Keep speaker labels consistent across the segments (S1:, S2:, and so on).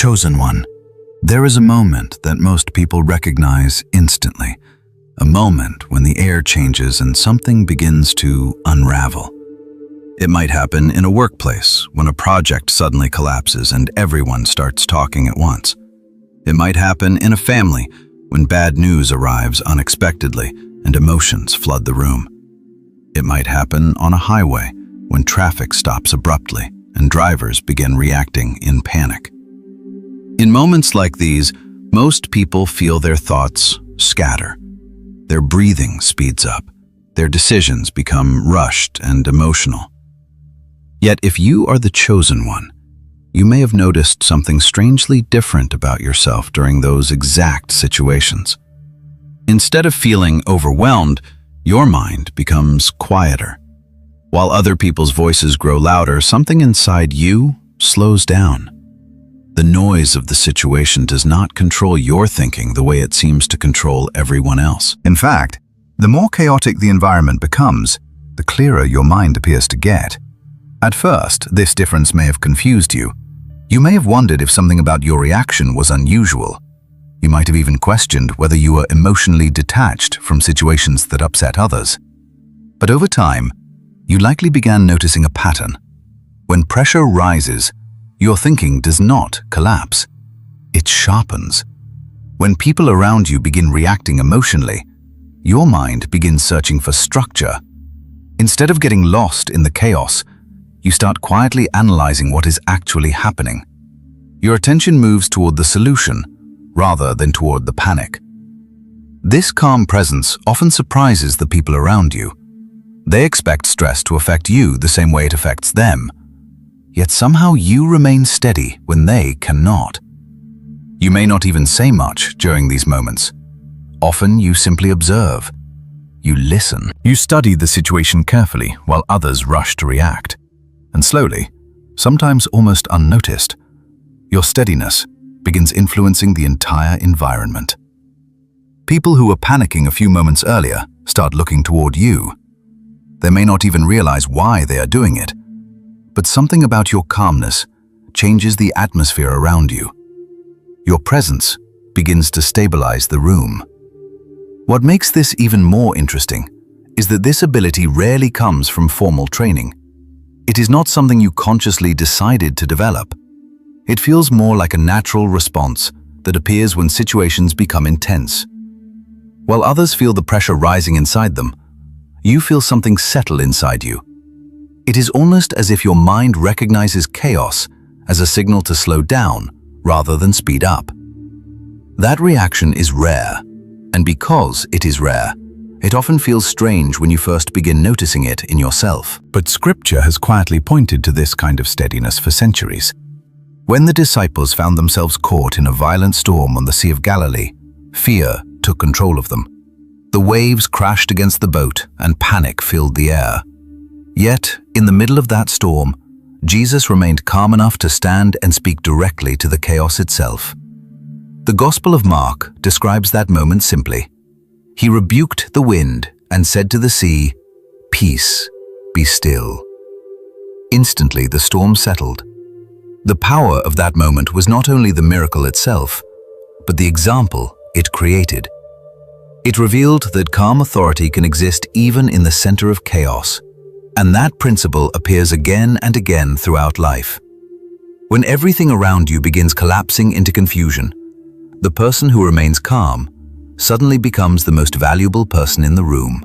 S1: chosen one. There is a moment that most people recognize instantly, a moment when the air changes and something begins to unravel. It might happen in a workplace when a project suddenly collapses and everyone starts talking at once. It might happen in a family when bad news arrives unexpectedly and emotions flood the room. It might happen on a highway when traffic stops abruptly and drivers begin reacting in panic. In moments like these, most people feel their thoughts scatter. Their breathing speeds up. Their decisions become rushed and emotional. Yet if you are the chosen one, you may have noticed something strangely different about yourself during those exact situations. Instead of feeling overwhelmed, your mind becomes quieter. While other people's voices grow louder, something inside you slows down. The noise of the situation does not control your thinking the way it seems to control everyone else.
S2: In fact, the more chaotic the environment becomes, the clearer your mind appears to get. At first, this difference may have confused you. You may have wondered if something about your reaction was unusual. You might have even questioned whether you were emotionally detached from situations that upset others. But over time, you likely began noticing a pattern. When pressure rises, your thinking does not collapse. It sharpens. When people around you begin reacting emotionally, your mind begins searching for structure. Instead of getting lost in the chaos, you start quietly analyzing what is actually happening. Your attention moves toward the solution rather than toward the panic. This calm presence often surprises the people around you. They expect stress to affect you the same way it affects them. Yet somehow you remain steady when they cannot. You may not even say much during these moments. Often you simply observe. You listen. You study the situation carefully while others rush to react. And slowly, sometimes almost unnoticed, your steadiness begins influencing the entire environment. People who were panicking a few moments earlier start looking toward you. They may not even realize why they are doing it, but something about your calmness changes the atmosphere around you. Your presence begins to stabilize the room. What makes this even more interesting is that this ability rarely comes from formal training. It is not something you consciously decided to develop. It feels more like a natural response that appears when situations become intense. While others feel the pressure rising inside them, you feel something settle inside you. It is almost as if your mind recognizes chaos as a signal to slow down rather than speed up. That reaction is rare, and because it is rare, it often feels strange when you first begin noticing it in yourself. But Scripture has quietly pointed to this kind of steadiness for centuries. When the disciples found themselves caught in a violent storm on the Sea of Galilee, fear took control of them. The waves crashed against the boat and panic filled the air. Yet, in the middle of that storm, Jesus remained calm enough to stand and speak directly to the chaos itself. The Gospel of Mark describes that moment simply. He rebuked the wind and said to the sea, "Peace, be still." Instantly, the storm settled. The power of that moment was not only the miracle itself, but the example it created. It revealed that calm authority can exist even in the center of chaos, and that principle appears again and again throughout life. When everything around you begins collapsing into confusion, the person who remains calm suddenly becomes the most valuable person in the room.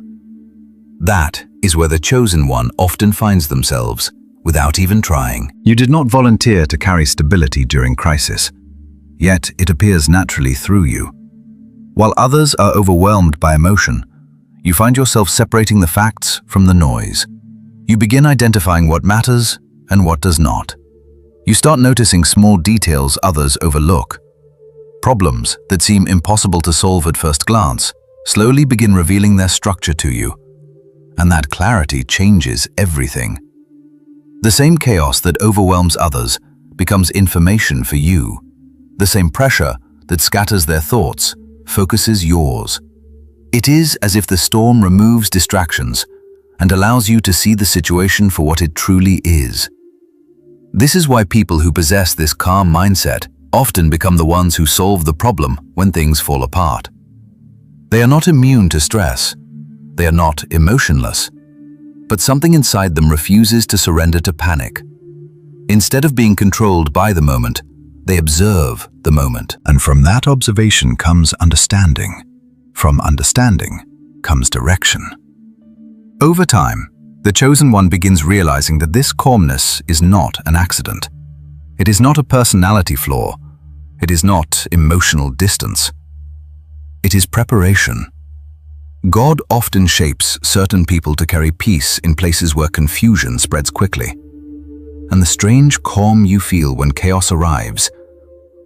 S2: That is where the chosen one often finds themselves without even trying. You did not volunteer to carry stability during crisis, yet it appears naturally through you. While others are overwhelmed by emotion, you find yourself separating the facts from the noise. You begin identifying what matters and what does not. You start noticing small details others overlook. Problems that seem impossible to solve at first glance slowly begin revealing their structure to you, and that clarity changes everything. The same chaos that overwhelms others becomes information for you. The same pressure that scatters their thoughts focuses yours. It is as if the storm removes distractions and allows you to see the situation for what it truly is. This is why people who possess this calm mindset
S1: often become the ones who solve the problem when things fall apart. They are not immune to stress. They are not emotionless. But something inside them refuses to surrender to panic. Instead of being controlled by the moment, they observe the moment.
S2: And from that observation comes understanding. From understanding comes direction. Over time, the chosen one begins realizing that this calmness is not an accident. It is not a personality flaw. It is not emotional distance. It is preparation. God often shapes certain people to carry peace in places where confusion spreads quickly. And the strange calm you feel when chaos arrives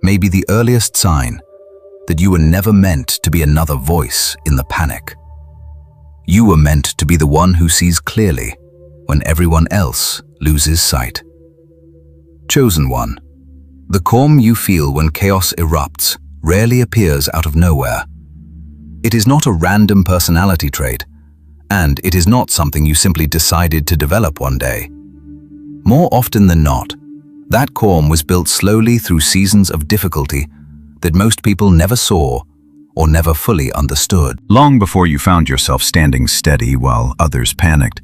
S2: may be the earliest sign that you were never meant to be another voice in the panic. You were meant to be the one who sees clearly when everyone else loses sight. Chosen one, the calm you feel when chaos erupts rarely appears out of nowhere. It is not a random personality trait, and it is not something you simply decided to develop one day. More often than not, that calm was built slowly through seasons of difficulty that most people never saw or never fully understood. Long before you found yourself standing steady while others panicked,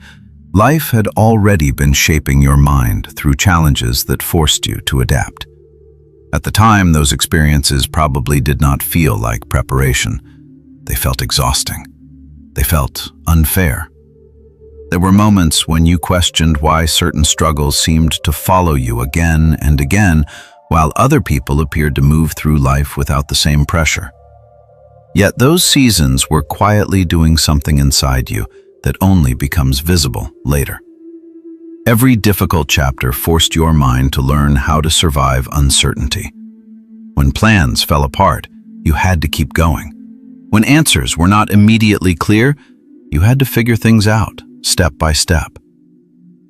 S2: life had already been shaping your mind through challenges that forced you to adapt. At the time, those experiences probably did not feel like preparation. They felt exhausting. They felt unfair. There were moments when you questioned why certain struggles seemed to follow you again and again, while other people appeared to move through life without the same pressure. Yet those seasons were quietly doing something inside you that only becomes visible later. Every difficult chapter forced your mind to learn how to survive uncertainty. When plans fell apart, you had to keep going. When answers were not immediately clear, you had to figure things out, step by step.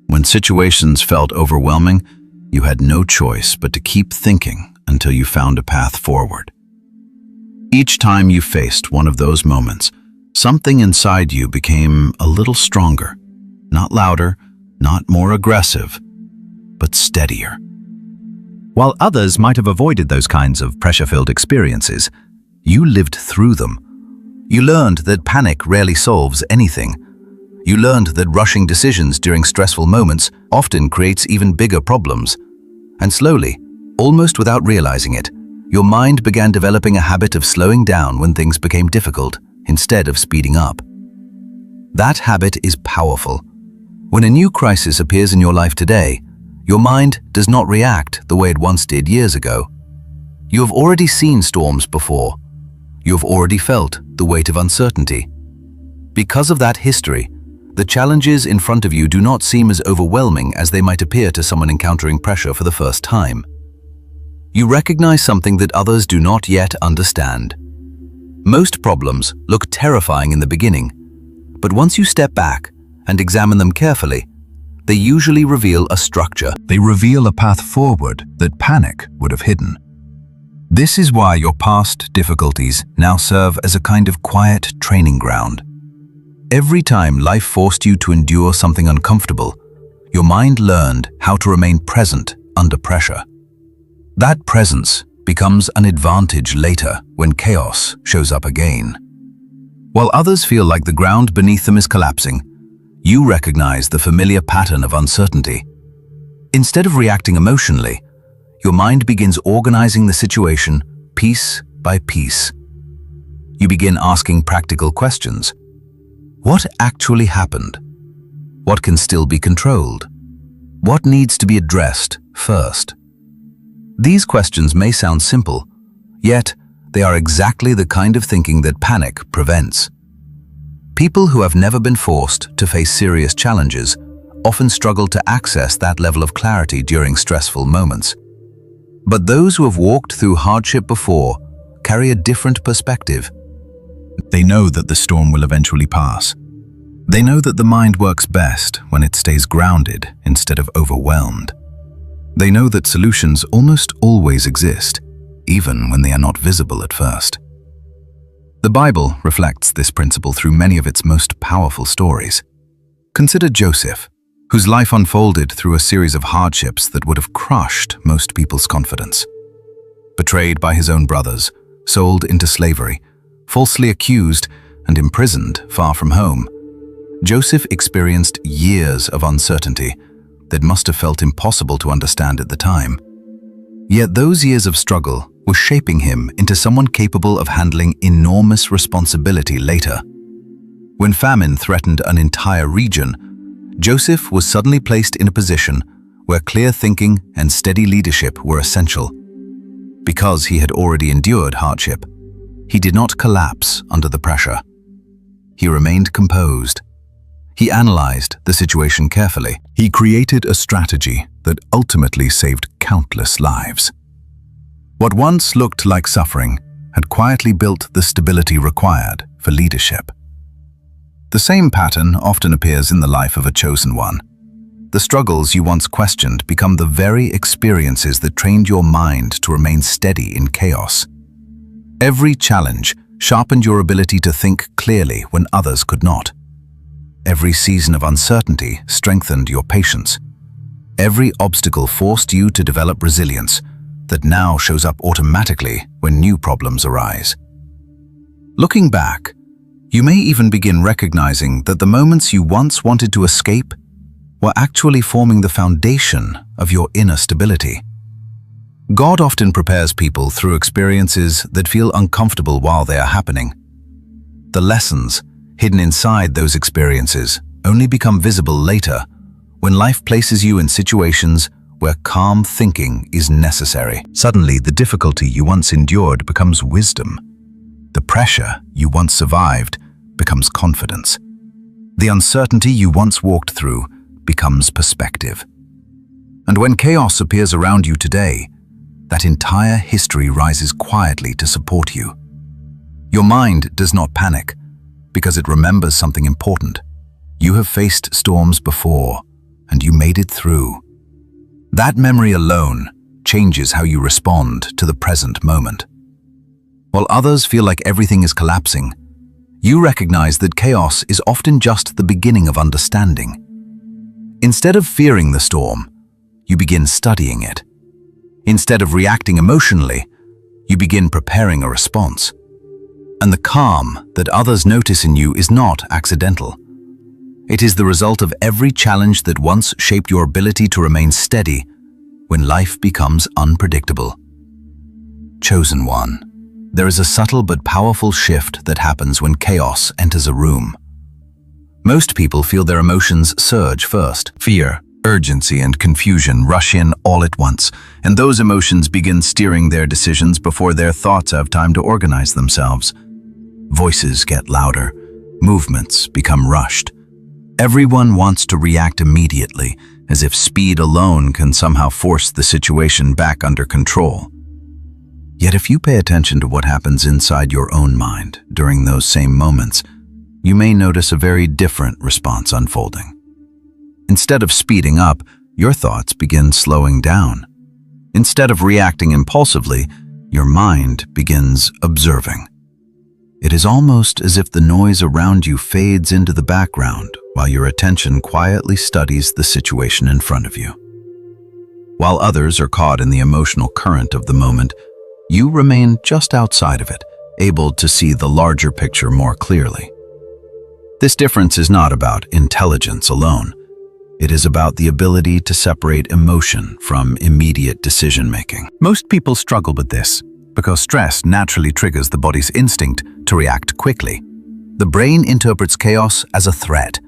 S2: When situations felt overwhelming, you had no choice but to keep thinking until you found a path forward. Each time you faced one of those moments, something inside you became a little stronger, not louder, not more aggressive, but steadier. While others might have avoided those kinds of pressure-filled experiences, you lived through them. You learned that panic rarely solves anything. You learned that rushing decisions during stressful moments often creates even bigger problems. And slowly, almost without realizing it, your mind began developing a habit of slowing down when things became difficult, instead of speeding up. That habit is powerful. When a new crisis appears in your life today, your mind does not react the way it once did years ago. You have already seen storms before. You have already felt the weight of uncertainty. Because of that history, the challenges in front of you do not seem as overwhelming as they might appear to someone encountering pressure for the first time. You recognize something that others do not yet understand. Most problems look terrifying in the beginning, but once you step back and examine them carefully, they usually reveal a structure. They reveal a path forward that panic would have hidden. This is why your past difficulties now serve as a kind of quiet training ground. Every time life forced you to endure something uncomfortable, your mind learned how to remain present under pressure. That presence becomes an advantage later when chaos shows up again. While others feel like the ground beneath them is collapsing, you recognize the familiar pattern of uncertainty. Instead of reacting emotionally, your mind begins organizing the situation piece by piece. You begin asking practical questions. What actually happened? What can still be controlled? What needs to be addressed first? These questions may sound simple, yet they are exactly the kind of thinking that panic prevents. People who have never been forced to face serious challenges often struggle to access that level of clarity during stressful moments. But those who have walked through hardship before carry a different perspective. They know that the storm will eventually pass. They know that the mind works best when it stays grounded instead of overwhelmed. They know that solutions almost always exist, even when they are not visible at first. The Bible reflects this principle through many of its most powerful stories. Consider Joseph, whose life unfolded through a series of hardships that would have crushed most people's confidence.
S1: betrayed by his own brothers, sold into slavery, falsely accused and imprisoned far from home. Joseph experienced years of uncertainty that must have felt impossible to understand at the time. Yet those years of struggle were shaping him into someone capable of handling enormous responsibility later. When famine threatened an entire region, Joseph was suddenly placed in a position where clear thinking and steady leadership were essential. Because he had already endured hardship, he did not collapse under the pressure. He remained composed. He analyzed the situation carefully. He created a strategy that ultimately saved countless lives. What once looked like suffering had quietly built the stability required for leadership. The same pattern often appears in the life of a chosen one. The struggles you once questioned become the very experiences that trained your mind to remain steady in chaos. Every challenge sharpened your ability to think clearly when others could not. Every season of uncertainty strengthened your patience. Every obstacle forced you to develop resilience that now shows up automatically when new problems arise. Looking back, you may even begin recognizing that the moments you once wanted to escape were actually forming the foundation of your inner stability. God often prepares people through experiences that feel uncomfortable while they are happening. The lessons hidden inside those experiences only become visible later when life places you in situations where calm thinking is necessary. Suddenly, the difficulty you once endured becomes wisdom. The pressure you once survived becomes confidence. The uncertainty you once walked through becomes perspective. And when chaos appears around you today, that entire history rises quietly to support you. Your mind does not panic because it remembers something important. You have faced storms before, and you made it through. That memory alone changes how you respond to the present moment. While others feel like everything is collapsing, you recognize that chaos is often just the beginning of understanding. Instead of fearing the storm, you begin studying it. Instead of reacting emotionally, you begin preparing a response. And the calm that others notice in you is not accidental. It is the result of every challenge that once shaped your ability to remain steady when life becomes unpredictable. Chosen one. There is a subtle but powerful shift that happens when chaos enters a room. Most people feel their emotions surge first. Fear, urgency, and confusion rush in all at once, and those emotions begin steering their decisions before their thoughts have time to organize themselves. Voices get louder, movements become rushed. Everyone wants to react immediately, as if speed alone can somehow force the situation back under control. Yet if you pay attention to what happens inside your own mind during those same moments, you may notice a very different response unfolding. Instead of speeding up, your thoughts begin slowing down. Instead of reacting impulsively, your mind begins observing. It is almost as if the noise around you fades into the background while your attention quietly studies the situation in front of you. While others are caught in the emotional current of the moment, you remain just outside of it, able to see the larger picture more clearly. This difference is not about intelligence alone. It is about the ability to separate emotion from immediate decision-making. Most people struggle with this because stress naturally triggers the body's instinct to react quickly. The brain interprets chaos as a threat,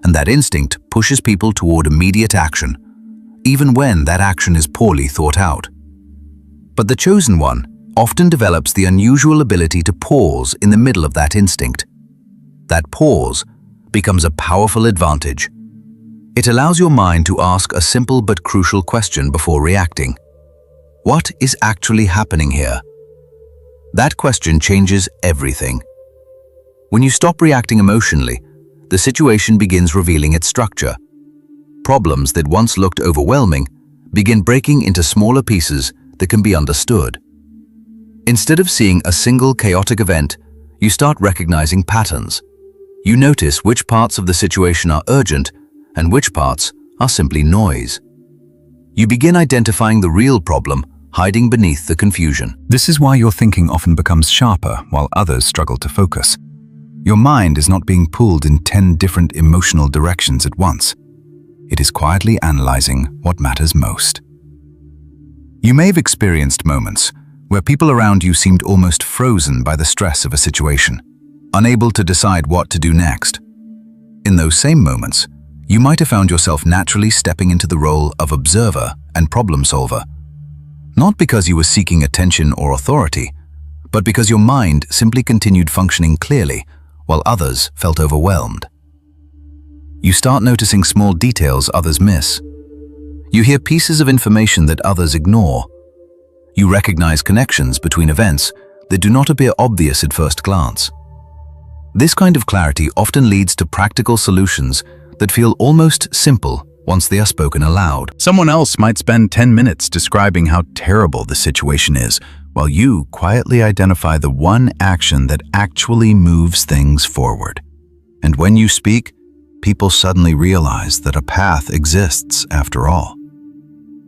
S1: and that instinct pushes people toward immediate action, even when that action is poorly thought out. But the chosen one often develops the unusual ability to pause in the middle of that instinct. That pause becomes a powerful advantage. It allows your mind to ask a simple but crucial question before reacting. What is actually happening here? That question changes everything. When you stop reacting emotionally, the situation begins revealing its structure. Problems that once looked overwhelming begin breaking into smaller pieces that can be understood. Instead of seeing a single chaotic event, you start recognizing patterns. You notice which parts of the situation are urgent and which parts are simply noise. You begin identifying the real problem
S2: hiding beneath the confusion.
S1: This is why your thinking often becomes sharper while others struggle to focus. Your mind is not being pulled in 10 different emotional directions at once. It is quietly analyzing what matters most. You may have experienced moments where people around you seemed almost frozen by the stress of a situation, unable to decide what to do next. In those same moments, you might have found yourself naturally stepping into the role of observer and problem solver. Not because you were seeking attention or authority, but because your mind simply continued functioning clearly while others felt overwhelmed. You start noticing small details others miss. You hear pieces of information that others ignore. You recognize connections between events that do not appear obvious at first glance. This kind of clarity often leads to practical solutions that feel almost simple once they are spoken aloud. Someone else might spend 10 minutes describing how terrible the situation is, while you quietly identify the one action that actually moves things forward. And when you speak, people suddenly realize that a path exists after all.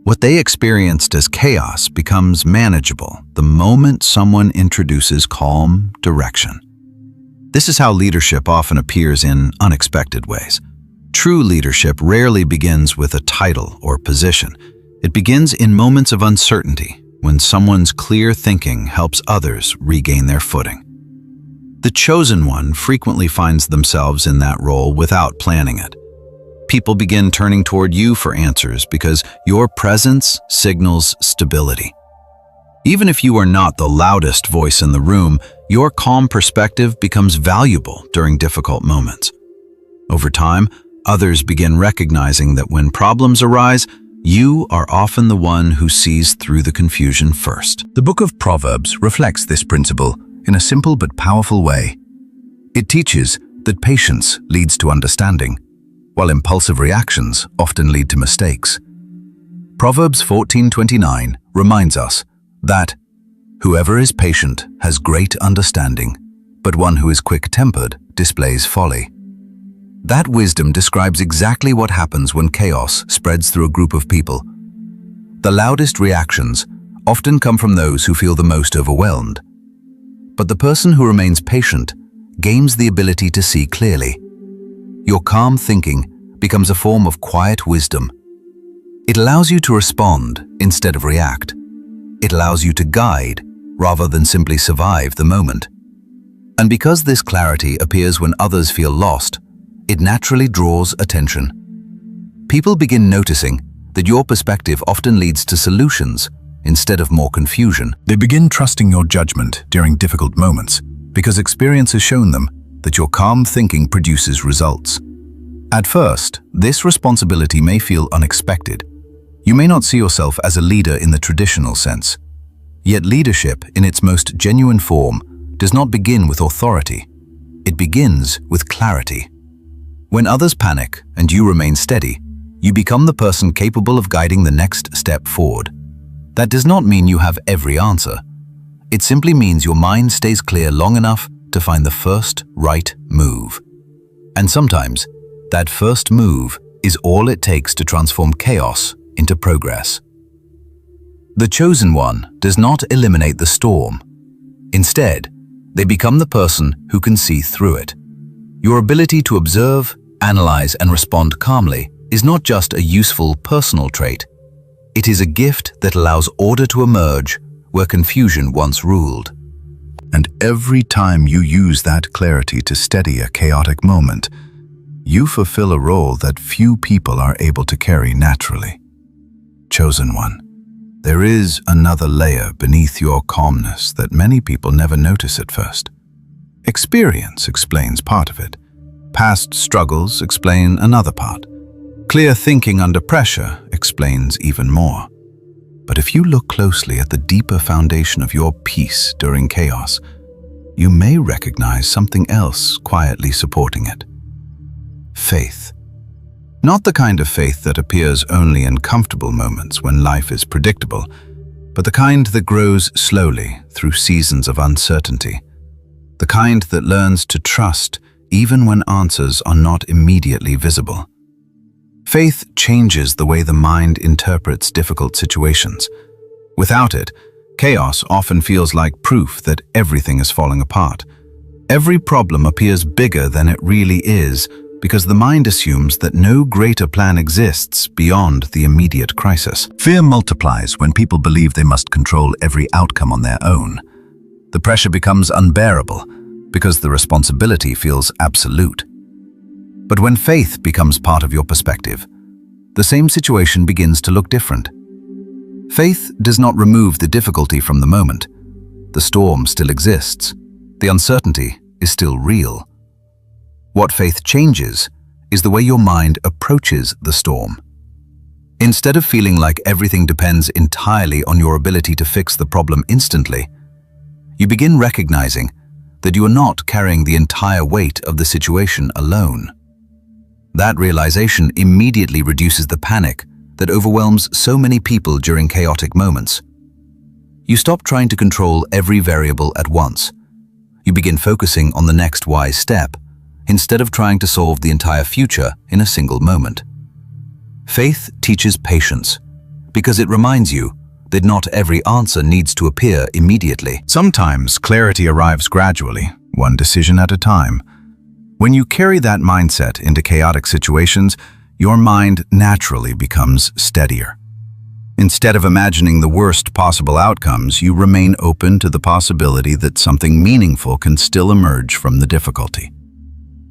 S1: What they experienced as chaos becomes manageable the moment someone introduces calm direction. This is how leadership often appears in unexpected ways. True leadership rarely begins with a title or position. It begins in moments of uncertainty, when someone's clear thinking helps others regain their footing. The chosen one frequently finds themselves in that role without planning it. People begin turning toward you for answers because your presence signals stability. Even if you are not the loudest voice in the room, your calm perspective becomes valuable during difficult moments. Over time, others begin recognizing that when problems arise, you are often the one who sees through the confusion first. The book of Proverbs reflects this principle in a simple but powerful way. It teaches that patience leads to understanding, while impulsive reactions often lead to mistakes. Proverbs 14:29 reminds us that whoever is patient has great understanding, but one who is quick-tempered displays folly. That wisdom describes exactly what happens when chaos spreads through a group of people. The loudest reactions often come from those who feel the most overwhelmed. But the person who remains patient gains the ability to see clearly. Your calm thinking becomes a form of quiet wisdom. It allows you to respond instead of react. It allows you to guide rather than simply survive the moment. And because this clarity appears when others feel lost, it naturally draws attention. People begin noticing that your perspective often leads to solutions instead of more confusion. They begin trusting your judgment during difficult moments because experience has shown them that your calm thinking produces results. At first, this responsibility may feel unexpected. You may not see yourself as a leader in the traditional sense. Yet leadership, in its most genuine form, does not begin with authority. It begins with clarity. When others panic and you remain steady, you become the person capable of guiding the next step forward. That does not mean you have every answer. It simply means your mind stays clear long enough to find the first right move. And sometimes, that first move is all it takes to transform chaos into progress. The chosen one does not eliminate the storm. Instead, they become the person who can see through it. Your ability to observe, analyze, and respond calmly is not just a useful personal trait. It is a gift that allows order to emerge where confusion once ruled. And every time you use that clarity to steady a chaotic moment, you fulfill a role that few people are able to carry naturally. Chosen one, there is another layer beneath your calmness that many people never notice at first. Experience explains part of it. Past struggles explain another part. Clear thinking under pressure explains even more. But if you look closely at the deeper foundation of your peace during chaos, you may recognize something else quietly supporting it. Faith. Not the kind of faith that appears only in comfortable moments when life is predictable, but the kind that grows slowly through seasons of uncertainty. The kind that learns to trust even when answers are not immediately visible. Faith changes the way the mind interprets difficult situations. Without it, chaos often feels like proof that everything is falling apart. Every problem appears bigger than it really is because the mind assumes that no greater plan exists beyond the immediate crisis.
S2: Fear multiplies when people believe they must control every outcome on their own. The pressure becomes unbearable because the responsibility feels absolute. But when faith becomes part of your perspective, the same situation begins to look different. Faith does not remove the difficulty from the moment. The storm still exists. The uncertainty is still real. What faith changes is the way your mind approaches the storm. Instead of feeling like everything depends entirely on your ability to fix the problem instantly, you begin recognizing that you are not carrying the entire weight of the situation alone. That realization immediately reduces the panic that overwhelms so many people during chaotic moments. You stop trying to control every variable at once. You begin focusing on the next wise step, instead of trying to solve the entire future in a single moment. Faith teaches patience, because it reminds you that not every answer needs to appear immediately. Sometimes clarity arrives gradually, one decision at a time. When you carry that mindset into chaotic situations, your mind naturally becomes steadier. Instead of imagining the worst possible outcomes, you remain open to the possibility that something meaningful can still emerge from the difficulty.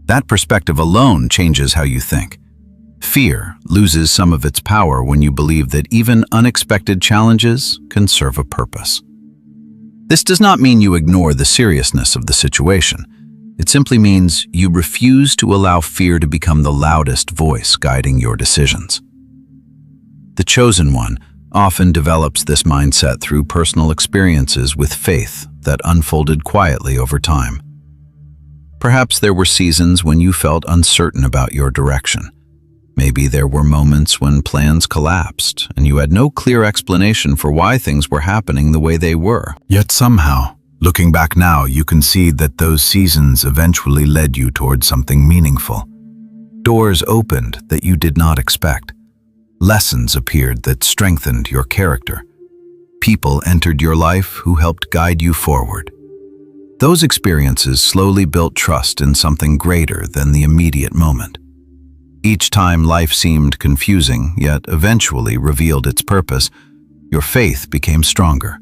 S2: That perspective alone changes how you think. Fear loses some of its power when you believe that even unexpected challenges can serve a purpose. This does not mean you ignore the seriousness of the situation. It simply means you refuse to allow fear to become the loudest voice guiding your decisions. The chosen one often develops this mindset through personal experiences with faith that unfolded quietly over time. Perhaps there were seasons when you felt uncertain about your direction. Maybe there were moments when plans collapsed and you had no clear explanation for why things were happening the way they were. Yet somehow, looking back now, you can see that those seasons eventually led you towards something meaningful. Doors opened that you did not expect. Lessons appeared that strengthened your character. People entered your life who helped guide you forward. Those experiences slowly built trust in something greater than the immediate moment. Each time life seemed confusing, yet eventually revealed its purpose, your faith became stronger.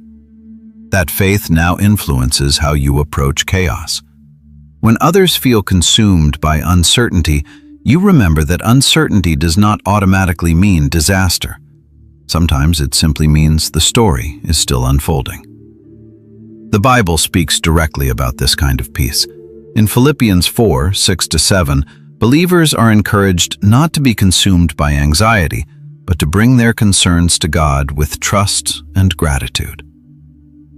S2: That faith now influences how you approach chaos. When others feel consumed by uncertainty, you remember that uncertainty does not automatically mean disaster. Sometimes it simply means the story is still unfolding. The Bible speaks directly about this kind of peace. In Philippians 4:6-7, believers are encouraged not to be consumed by anxiety, but to bring their concerns to God with trust and gratitude.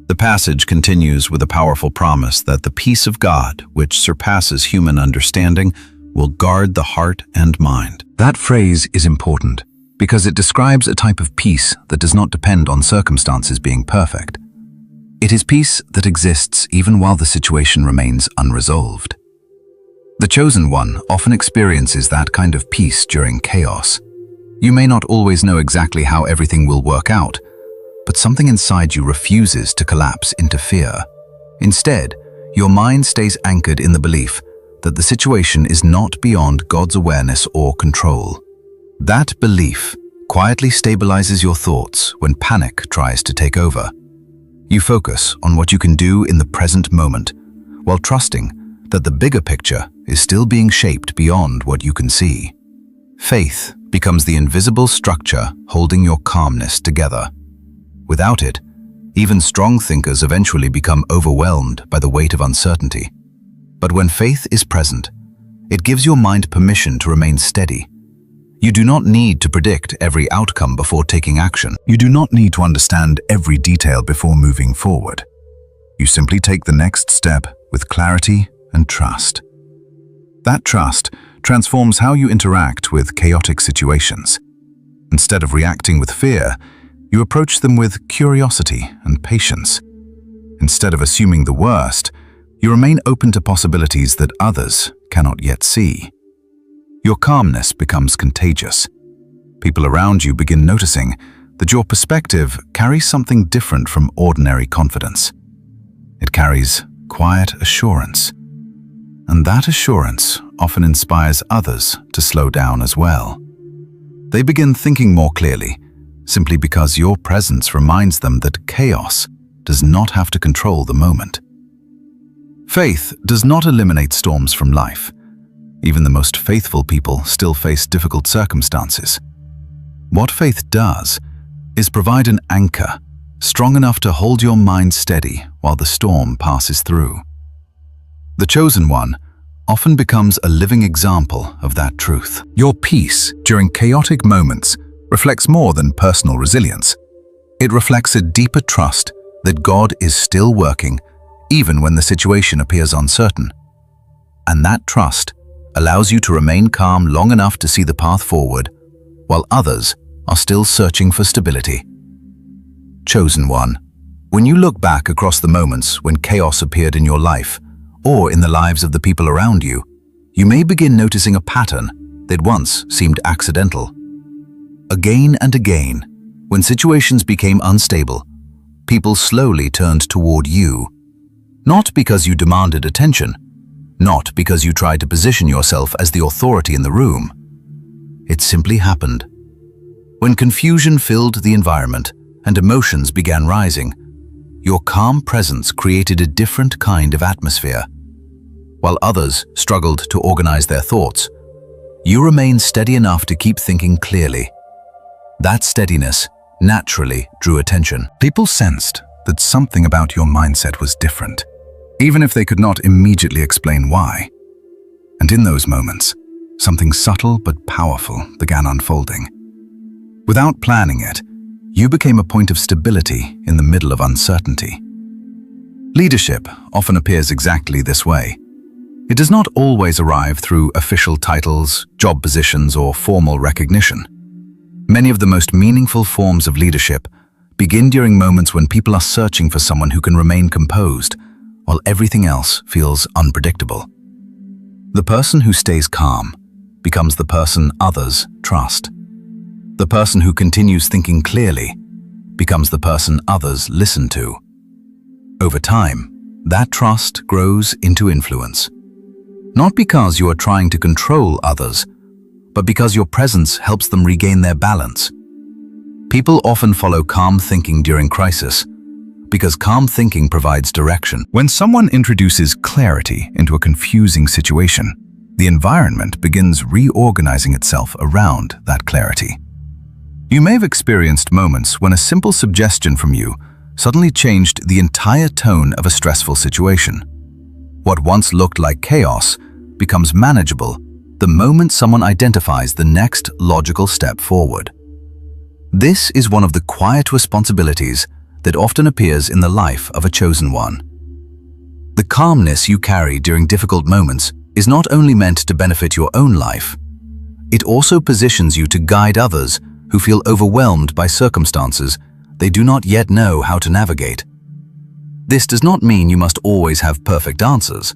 S2: The passage continues with a powerful promise that the peace of God, which surpasses human understanding, will guard the heart and mind. That phrase is important because it describes a type of peace that does not depend on circumstances being perfect. It is peace that exists even while the situation remains unresolved. The chosen one often experiences that kind of peace during chaos. You may not always know exactly how everything will work out, but something inside you refuses to collapse into fear. Instead, your mind stays anchored in the belief that the situation is not beyond God's awareness or control. That belief quietly stabilizes your thoughts when panic tries to take over. You focus on what you can do in the present moment, while trusting that the bigger picture is still being shaped beyond what you can see. Faith becomes the invisible structure holding your calmness together. Without it, even strong thinkers eventually become overwhelmed by the weight of uncertainty. But when faith is present, it gives your mind permission to remain steady. You do not need to predict every outcome before taking action. You do not need to understand every detail before moving forward. You simply take the next step with clarity and trust. That trust transforms how you interact with chaotic situations. Instead of reacting with fear, you approach them with curiosity and patience. Instead of assuming the worst, you remain open to possibilities that others cannot yet see. Your calmness becomes contagious. People around you begin noticing that your perspective carries something different from ordinary confidence. It carries quiet assurance, and that assurance often inspires others to slow down as well. They begin thinking more clearly, simply because your presence reminds them that chaos does not have to control the moment. Faith does not eliminate storms from life. Even the most faithful people still face difficult circumstances. What faith does is provide an anchor strong enough to hold your mind steady while the storm passes through. The chosen one often becomes a living example of that truth. Your peace during chaotic moments reflects more than personal resilience. It reflects a deeper trust that God is still working even when the situation appears uncertain. And that trust allows you to remain calm long enough to see the path forward, while others are still searching for stability. Chosen one, when you look back across the moments when chaos appeared in your life, or in the lives of the people around you, you may begin noticing a pattern that once seemed accidental. Again and again, when situations became unstable, people slowly turned toward you. Not because you demanded attention, not because you tried to position yourself as the authority in the room. It simply happened. When confusion filled the environment and emotions began rising, your calm presence created a different kind of atmosphere. While others struggled to organize their thoughts, you remained steady enough to keep thinking clearly. That steadiness naturally drew attention. People sensed that something about your mindset was different, even if they could not immediately explain why. And in those moments, something subtle but powerful began unfolding. Without planning it, you became a point of stability in the middle of uncertainty. Leadership often appears exactly this way. It does not always arrive through official titles, job positions, or formal recognition. Many of the most meaningful forms of leadership begin during moments when people are searching for someone who can remain composed while everything else feels unpredictable. The person who stays calm becomes the person others trust. The person who continues thinking clearly becomes the person others listen to. Over time, that trust grows into influence. Not because you are trying to control others, but because your presence helps them regain their balance. People often follow calm thinking during crisis, because calm thinking provides direction. When someone introduces clarity into a confusing situation, the environment begins reorganizing itself around that clarity. You may have experienced moments when a simple suggestion from you suddenly changed the entire tone of a stressful situation. What once looked like chaos becomes manageable the moment someone identifies the next logical step forward. This is one of the quiet responsibilities that often appears in the life of a chosen one. The calmness you carry during difficult moments is not only meant to benefit your own life, it also positions you to guide others who feel overwhelmed by circumstances they do not yet know how to navigate. This does not mean you must always have perfect answers.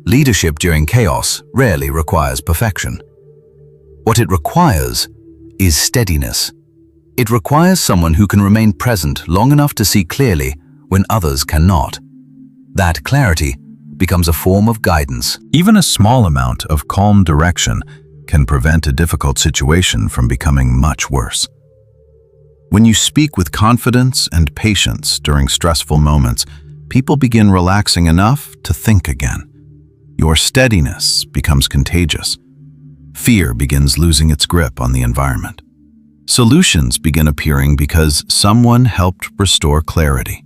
S2: Leadership during chaos rarely requires perfection. What it requires is steadiness. It requires someone who can remain present long enough to see clearly when others cannot. That clarity becomes a form of guidance. Even a small amount of calm direction can prevent a difficult situation from becoming much worse. When you speak with confidence and patience during stressful moments, people begin relaxing enough to think again. Your steadiness becomes contagious. Fear begins losing its grip on the environment. Solutions begin appearing because someone helped restore clarity.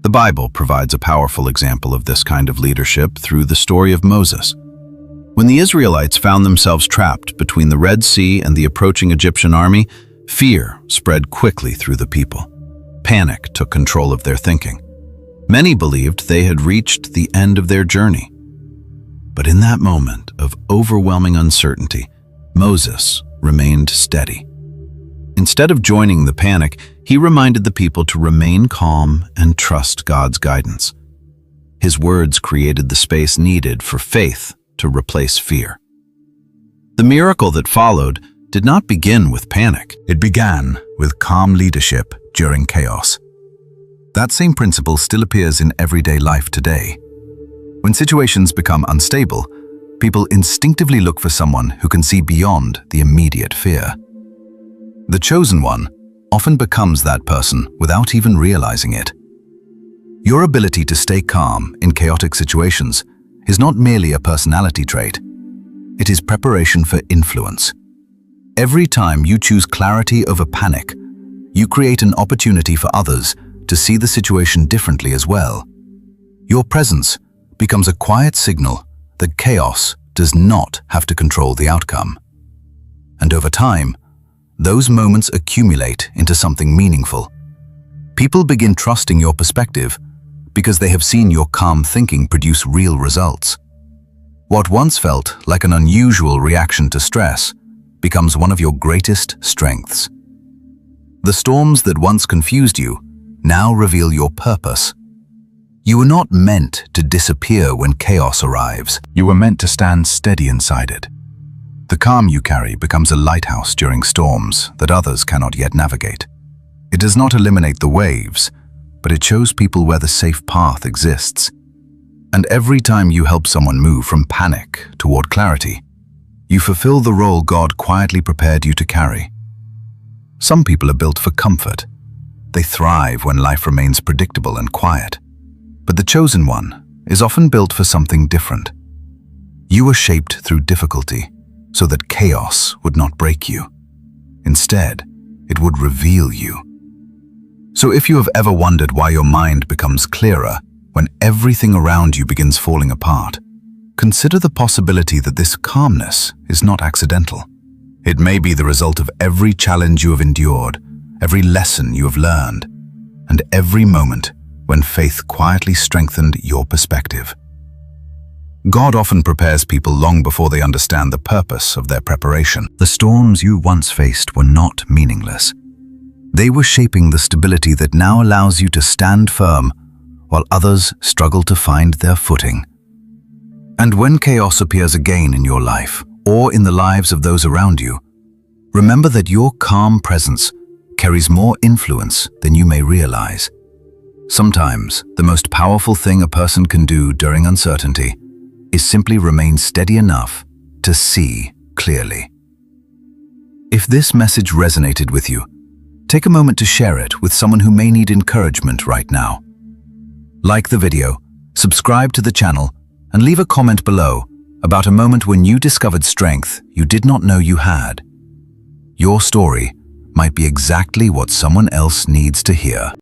S2: The Bible provides a powerful example of this kind of leadership through the story of Moses. When the Israelites found themselves trapped between the Red Sea and the approaching Egyptian army, fear spread quickly through the people. Panic took control of their thinking. Many believed they had reached the end of their journey. But in that moment of overwhelming uncertainty, Moses remained steady. Instead of joining the panic, he reminded the people to remain calm and trust God's guidance. His words created the space needed for faith to replace fear. The miracle that followed
S1: did not begin with panic. It began with calm leadership during chaos. That same principle still appears in everyday life today. When situations become unstable, people instinctively look for someone who can see beyond the immediate fear. The chosen one often becomes that person without even realizing it. Your ability to stay calm in chaotic situations is not merely a personality trait. It is preparation for influence. Every time you choose clarity over panic, you create an opportunity for others to see the situation differently as well. Your presence becomes a quiet signal that chaos does not have to control the outcome. And over time, those moments accumulate into something meaningful. People begin trusting your perspective because they have seen your calm thinking produce real results. What once felt like an unusual reaction to stress becomes one of your greatest strengths. The storms that once confused you now reveal your purpose. You were not meant to disappear when chaos arrives. You were meant to stand steady inside it. The calm you carry becomes a lighthouse during storms that others cannot yet navigate. It does not eliminate the waves, but it shows people where the safe path exists. And every time you help someone move from panic toward clarity, you fulfill the role God quietly prepared you to carry. Some people are built for comfort. They thrive when life remains predictable and quiet. But the chosen one is often built for something different. You were shaped through difficulty so that chaos would not break you. Instead, it would reveal you. So if you have ever wondered why your mind becomes clearer when everything around you begins falling apart, consider the possibility that this calmness is not accidental. It may be the result of every challenge you have endured, every lesson you have learned, and every moment when faith quietly strengthened your perspective. God often prepares people long before they understand the purpose of their preparation. The storms you once faced were not meaningless. They were shaping the stability that now allows you to stand firm while others struggle to find their footing. And when chaos appears again in your life or in the lives of those around you, remember that your calm presence carries more influence than you may realize. Sometimes, the most powerful thing a person can do during uncertainty is simply remain steady enough to see clearly. If this message resonated with you, take a moment to share it with someone who may need encouragement right now. Like the video, subscribe to the channel, and leave a comment below about a moment when you discovered strength you did not know you had. Your story might be exactly what someone else needs to hear.